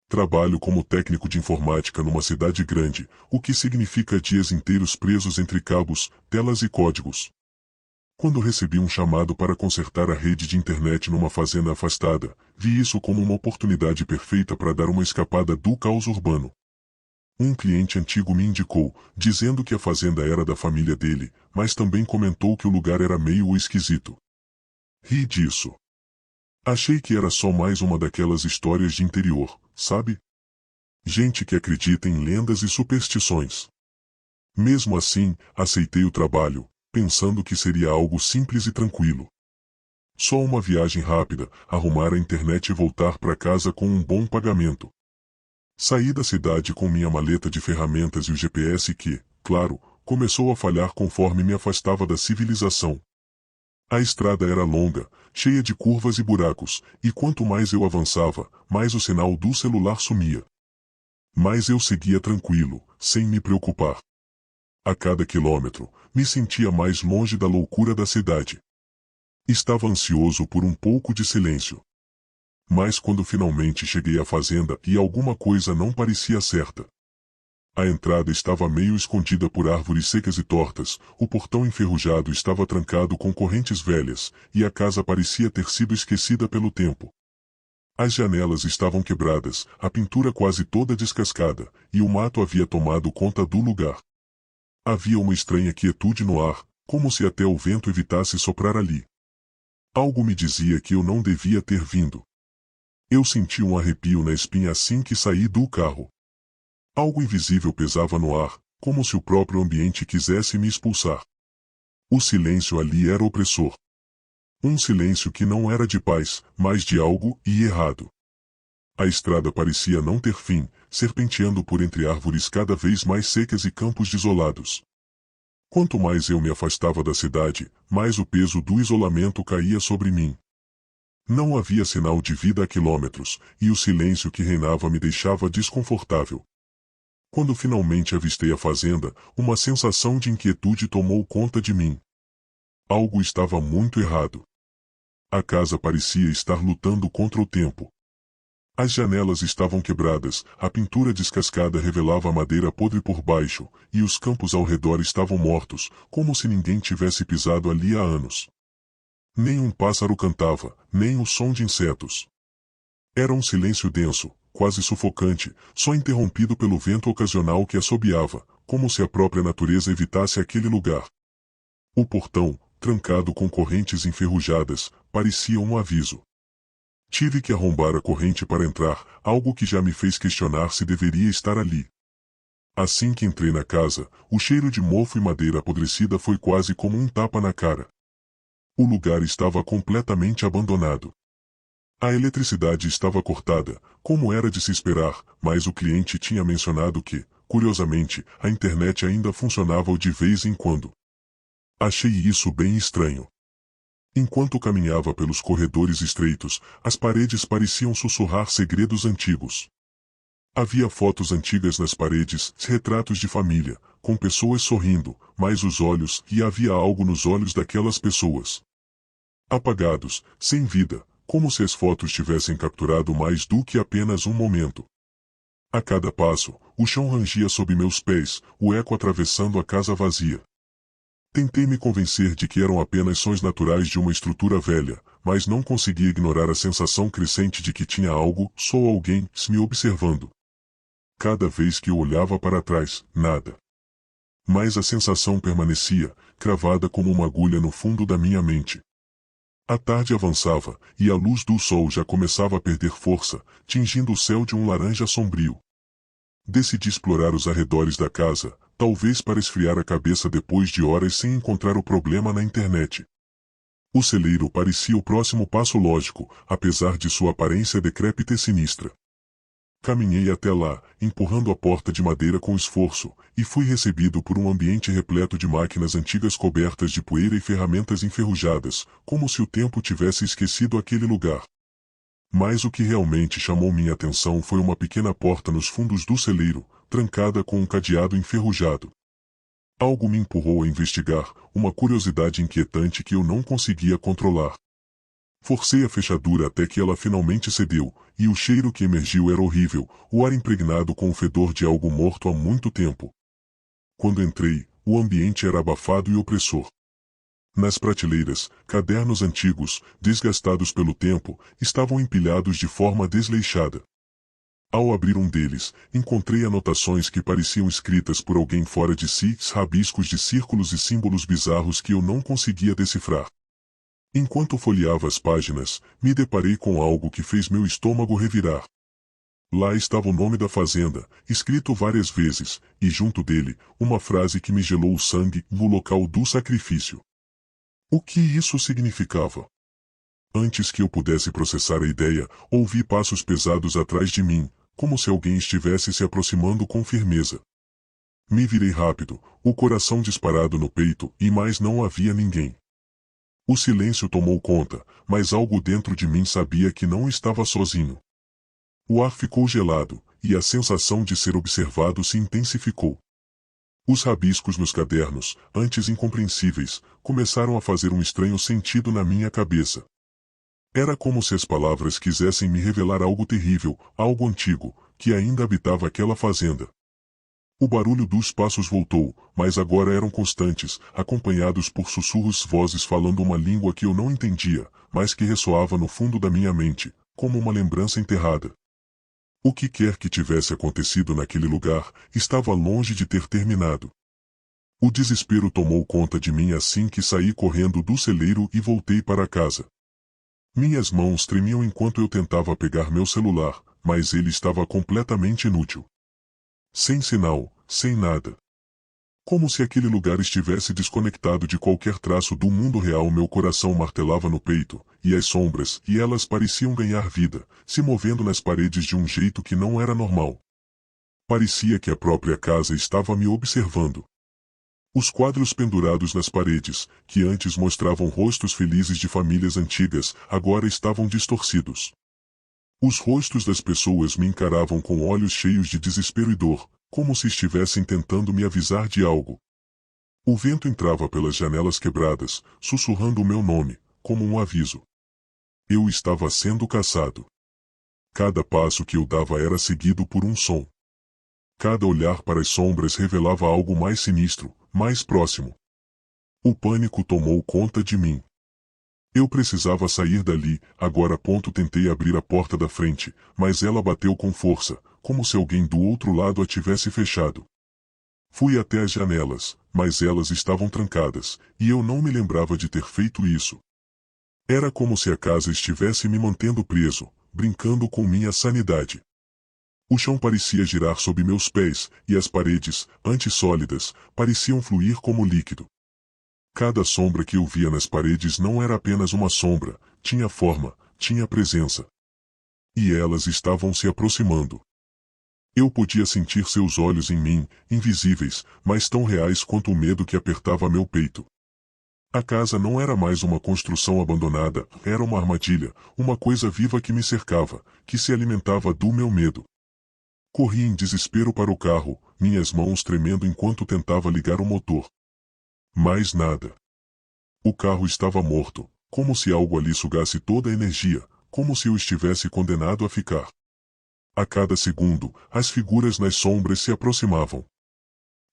Trabalho como técnico de informática numa cidade grande, o que significa dias inteiros presos entre cabos, telas e códigos. Quando recebi um chamado para consertar a rede de internet numa fazenda afastada, vi isso como uma oportunidade perfeita para dar uma escapada do caos urbano. Um cliente antigo me indicou, dizendo que a fazenda era da família dele, mas também comentou que o lugar era meio esquisito. Ri disso. Achei que era só mais uma daquelas histórias de interior, sabe? Gente que acredita em lendas e superstições. Mesmo assim, aceitei o trabalho, pensando que seria algo simples e tranquilo. Só uma viagem rápida, arrumar a internet e voltar para casa com um bom pagamento. Saí da cidade com minha maleta de ferramentas e o GPS que, claro, começou a falhar conforme me afastava da civilização. A estrada era longa, cheia de curvas e buracos, e quanto mais eu avançava, mais o sinal do celular sumia. Mas eu seguia tranquilo, sem me preocupar. A cada quilômetro, me sentia mais longe da loucura da cidade. Estava ansioso por um pouco de silêncio. Mas quando finalmente cheguei à fazenda e alguma coisa não parecia certa. A entrada estava meio escondida por árvores secas e tortas, o portão enferrujado estava trancado com correntes velhas, e a casa parecia ter sido esquecida pelo tempo. As janelas estavam quebradas, a pintura quase toda descascada, e o mato havia tomado conta do lugar. Havia uma estranha quietude no ar, como se até o vento evitasse soprar ali. Algo me dizia que eu não devia ter vindo. Eu senti um arrepio na espinha assim que saí do carro. Algo invisível pesava no ar, como se o próprio ambiente quisesse me expulsar. O silêncio ali era opressor. Um silêncio que não era de paz, mas de algo errado. A estrada parecia não ter fim, serpenteando por entre árvores cada vez mais secas e campos desolados. Quanto mais eu me afastava da cidade, mais o peso do isolamento caía sobre mim. Não havia sinal de vida a quilômetros, e o silêncio que reinava me deixava desconfortável. Quando finalmente avistei a fazenda, uma sensação de inquietude tomou conta de mim. Algo estava muito errado. A casa parecia estar lutando contra o tempo. As janelas estavam quebradas, a pintura descascada revelava a madeira podre por baixo, e os campos ao redor estavam mortos, como se ninguém tivesse pisado ali há anos. Nem um pássaro cantava, nem o som de insetos. Era um silêncio denso, quase sufocante, só interrompido pelo vento ocasional que assobiava, como se a própria natureza evitasse aquele lugar. O portão, trancado com correntes enferrujadas, parecia um aviso. Tive que arrombar a corrente para entrar, algo que já me fez questionar se deveria estar ali. Assim que entrei na casa, o cheiro de mofo e madeira apodrecida foi quase como um tapa na cara. O lugar estava completamente abandonado. A eletricidade estava cortada, como era de se esperar, mas o cliente tinha mencionado que, curiosamente, a internet ainda funcionava de vez em quando. Achei isso bem estranho. Enquanto caminhava pelos corredores estreitos, as paredes pareciam sussurrar segredos antigos. Havia fotos antigas nas paredes, retratos de família, com pessoas sorrindo, mas os olhos, e havia algo nos olhos daquelas pessoas. Apagados, sem vida, como se as fotos tivessem capturado mais do que apenas um momento. A cada passo, o chão rangia sob meus pés, o eco atravessando a casa vazia. Tentei me convencer de que eram apenas sons naturais de uma estrutura velha, mas não conseguia ignorar a sensação crescente de que tinha algo, só alguém, me observando. Cada vez que eu olhava para trás, nada. Mas a sensação permanecia, cravada como uma agulha no fundo da minha mente. A tarde avançava, e a luz do sol já começava a perder força, tingindo o céu de um laranja sombrio. Decidi explorar os arredores da casa, talvez para esfriar a cabeça depois de horas sem encontrar o problema na internet. O celeiro parecia o próximo passo lógico, apesar de sua aparência decrépita e sinistra. Caminhei até lá, empurrando a porta de madeira com esforço, e fui recebido por um ambiente repleto de máquinas antigas cobertas de poeira e ferramentas enferrujadas, como se o tempo tivesse esquecido aquele lugar. Mas o que realmente chamou minha atenção foi uma pequena porta nos fundos do celeiro, trancada com um cadeado enferrujado. Algo me empurrou a investigar, uma curiosidade inquietante que eu não conseguia controlar. Forcei a fechadura até que ela finalmente cedeu, e o cheiro que emergiu era horrível, o ar impregnado com o fedor de algo morto há muito tempo. Quando entrei, o ambiente era abafado e opressor. Nas prateleiras, cadernos antigos, desgastados pelo tempo, estavam empilhados de forma desleixada. Ao abrir um deles, encontrei anotações que pareciam escritas por alguém fora de si, rabiscos de círculos e símbolos bizarros que eu não conseguia decifrar. Enquanto folheava as páginas, me deparei com algo que fez meu estômago revirar. Lá estava o nome da fazenda, escrito várias vezes, e junto dele, uma frase que me gelou o sangue, no local do sacrifício. O que isso significava? Antes que eu pudesse processar a ideia, ouvi passos pesados atrás de mim, como se alguém estivesse se aproximando com firmeza. Me virei rápido, o coração disparado no peito, e mais não havia ninguém. O silêncio tomou conta, mas algo dentro de mim sabia que não estava sozinho. O ar ficou gelado, e a sensação de ser observado se intensificou. Os rabiscos nos cadernos, antes incompreensíveis, começaram a fazer um estranho sentido na minha cabeça. Era como se as palavras quisessem me revelar algo terrível, algo antigo, que ainda habitava aquela fazenda. O barulho dos passos voltou, mas agora eram constantes, acompanhados por sussurros, vozes falando uma língua que eu não entendia, mas que ressoava no fundo da minha mente, como uma lembrança enterrada. O que quer que tivesse acontecido naquele lugar, estava longe de ter terminado. O desespero tomou conta de mim assim que saí correndo do celeiro e voltei para casa. Minhas mãos tremiam enquanto eu tentava pegar meu celular, mas ele estava completamente inútil. Sem sinal, sem nada. Como se aquele lugar estivesse desconectado de qualquer traço do mundo real. Meu coração martelava no peito, e as sombras, e elas pareciam ganhar vida, se movendo nas paredes de um jeito que não era normal. Parecia que a própria casa estava me observando. Os quadros pendurados nas paredes, que antes mostravam rostos felizes de famílias antigas, agora estavam distorcidos. Os rostos das pessoas me encaravam com olhos cheios de desespero e dor, como se estivessem tentando me avisar de algo. O vento entrava pelas janelas quebradas, sussurrando o meu nome, como um aviso. Eu estava sendo caçado. Cada passo que eu dava era seguido por um som. Cada olhar para as sombras revelava algo mais sinistro, mais próximo. O pânico tomou conta de mim. Eu precisava sair dali, agora. Tentei abrir a porta da frente, mas ela bateu com força, como se alguém do outro lado a tivesse fechado. Fui até as janelas, mas elas estavam trancadas, e eu não me lembrava de ter feito isso. Era como se a casa estivesse me mantendo preso, brincando com minha sanidade. O chão parecia girar sob meus pés, e as paredes, antes sólidas, pareciam fluir como líquido. Cada sombra que eu via nas paredes não era apenas uma sombra, tinha forma, tinha presença. E elas estavam se aproximando. Eu podia sentir seus olhos em mim, invisíveis, mas tão reais quanto o medo que apertava meu peito. A casa não era mais uma construção abandonada, era uma armadilha, uma coisa viva que me cercava, que se alimentava do meu medo. Corri em desespero para o carro, minhas mãos tremendo enquanto tentava ligar o motor. Mais nada. O carro estava morto, como se algo ali sugasse toda a energia, como se eu estivesse condenado a ficar. A cada segundo, as figuras nas sombras se aproximavam.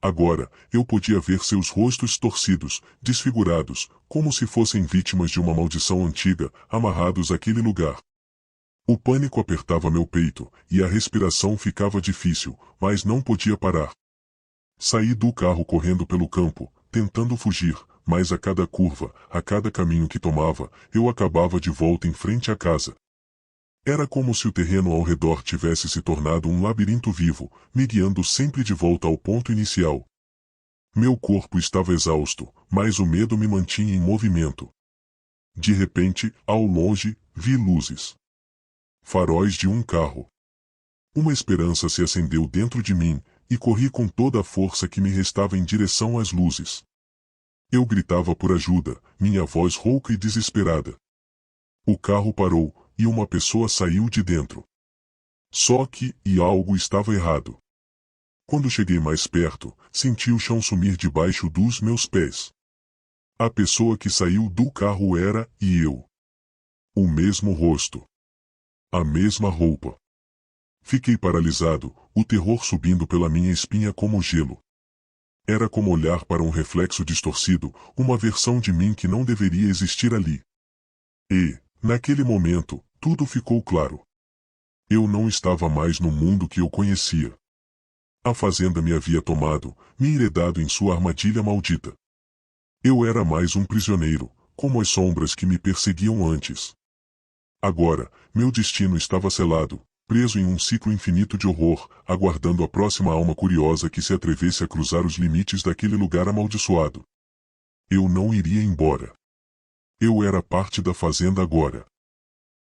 Agora, eu podia ver seus rostos torcidos, desfigurados, como se fossem vítimas de uma maldição antiga, amarrados àquele lugar. O pânico apertava meu peito, e a respiração ficava difícil, mas não podia parar. Saí do carro correndo pelo campo, tentando fugir, mas a cada curva, a cada caminho que tomava, eu acabava de volta em frente à casa. Era como se o terreno ao redor tivesse se tornado um labirinto vivo, me guiando sempre de volta ao ponto inicial. Meu corpo estava exausto, mas o medo me mantinha em movimento. De repente, ao longe, vi luzes. Faróis de um carro. Uma esperança se acendeu dentro de mim, e corri com toda a força que me restava em direção às luzes. Eu gritava por ajuda, minha voz rouca e desesperada. O carro parou, e uma pessoa saiu de dentro. Só que, algo estava errado. Quando cheguei mais perto, senti o chão sumir debaixo dos meus pés. A pessoa que saiu do carro era, e eu. O mesmo rosto. A mesma roupa. Fiquei paralisado, o terror subindo pela minha espinha como gelo. Era como olhar para um reflexo distorcido, uma versão de mim que não deveria existir ali. E, naquele momento, tudo ficou claro. Eu não estava mais no mundo que eu conhecia. A fazenda me havia tomado, me enredado em sua armadilha maldita. Eu era mais um prisioneiro, como as sombras que me perseguiam antes. Agora, meu destino estava selado, preso em um ciclo infinito de horror, aguardando a próxima alma curiosa que se atrevesse a cruzar os limites daquele lugar amaldiçoado. Eu não iria embora. Eu era parte da fazenda agora.